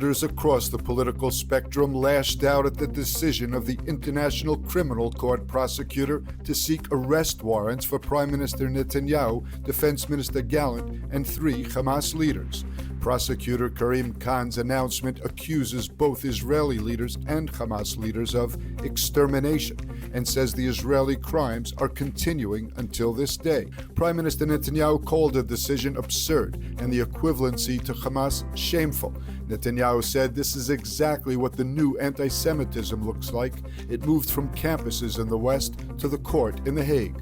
Leaders across the political spectrum lashed out at the decision of the International Criminal Court prosecutor to seek arrest warrants for Prime Minister Netanyahu, Defense Minister Gallant, and 3 Hamas leaders. Prosecutor Karim Khan's announcement accuses both Israeli leaders and Hamas leaders of extermination and says the Israeli crimes are continuing until this day. Prime Minister Netanyahu called the decision absurd and the equivalency to Hamas shameful. Netanyahu said this is exactly what the new anti-Semitism looks like. It moved from campuses in the West to the court in The Hague.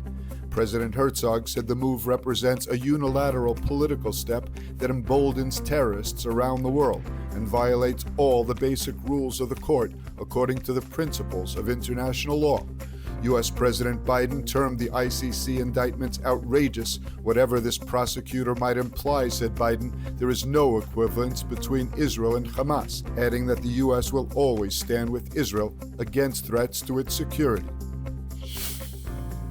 President Herzog said the move represents a unilateral political step that emboldens terrorists around the world and violates all the basic rules of the court according to the principles of international law. U.S. President Biden termed the ICC indictments outrageous. Whatever this prosecutor might imply, said Biden, there is no equivalence between Israel and Hamas, adding that the U.S. will always stand with Israel against threats to its security.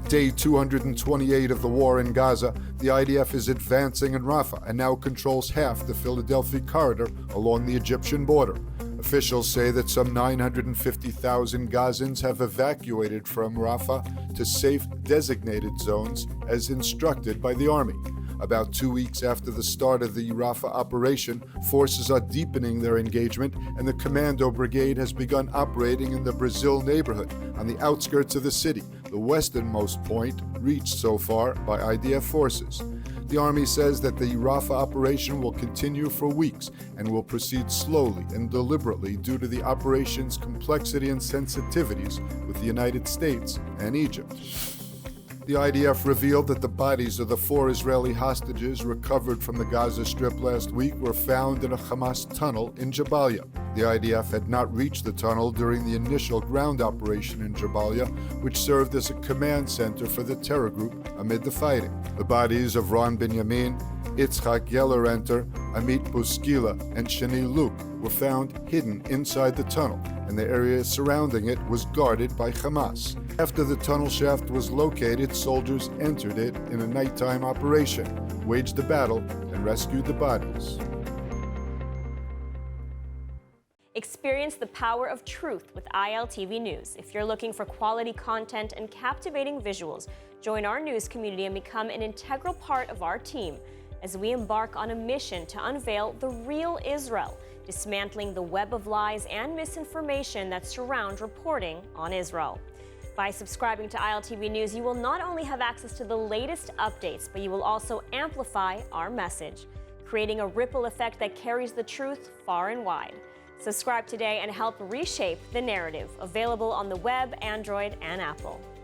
Day 228 of the war in Gaza, the IDF is advancing in Rafah and now controls half the Philadelphia corridor along the Egyptian border. Officials say that some 950,000 Gazans have evacuated from Rafah to safe designated zones as instructed by the army. About 2 weeks after the start of the Rafah operation, forces are deepening their engagement, and the Commando Brigade has begun operating in the Brazil neighborhood on the outskirts of the city, the westernmost point reached so far by IDF forces. The Army says that the Rafah operation will continue for weeks and will proceed slowly and deliberately due to the operation's complexity and sensitivities with the United States and Egypt. The IDF revealed that the bodies of the 4 Israeli hostages recovered from the Gaza Strip last week were found in a Hamas tunnel in Jabalia. The IDF had not reached the tunnel during the initial ground operation in Jabalia, which served as a command center for the terror group amid the fighting. The bodies of Ron Binyamin, Itzhak Yellerenter, Amit Buskila, and Shani Luke were found hidden inside the tunnel, and the area surrounding it was guarded by Hamas. After the tunnel shaft was located, soldiers entered it in a nighttime operation, waged a battle, and rescued the bodies. Experience the power of truth with ILTV News. If you're looking for quality content and captivating visuals, join our news community and become an integral part of our team as we embark on a mission to unveil the real Israel, dismantling the web of lies and misinformation that surround reporting on Israel. By subscribing to ILTV News, you will not only have access to the latest updates, but you will also amplify our message, creating a ripple effect that carries the truth far and wide. Subscribe today and help reshape the narrative. Available on the web, Android, and Apple.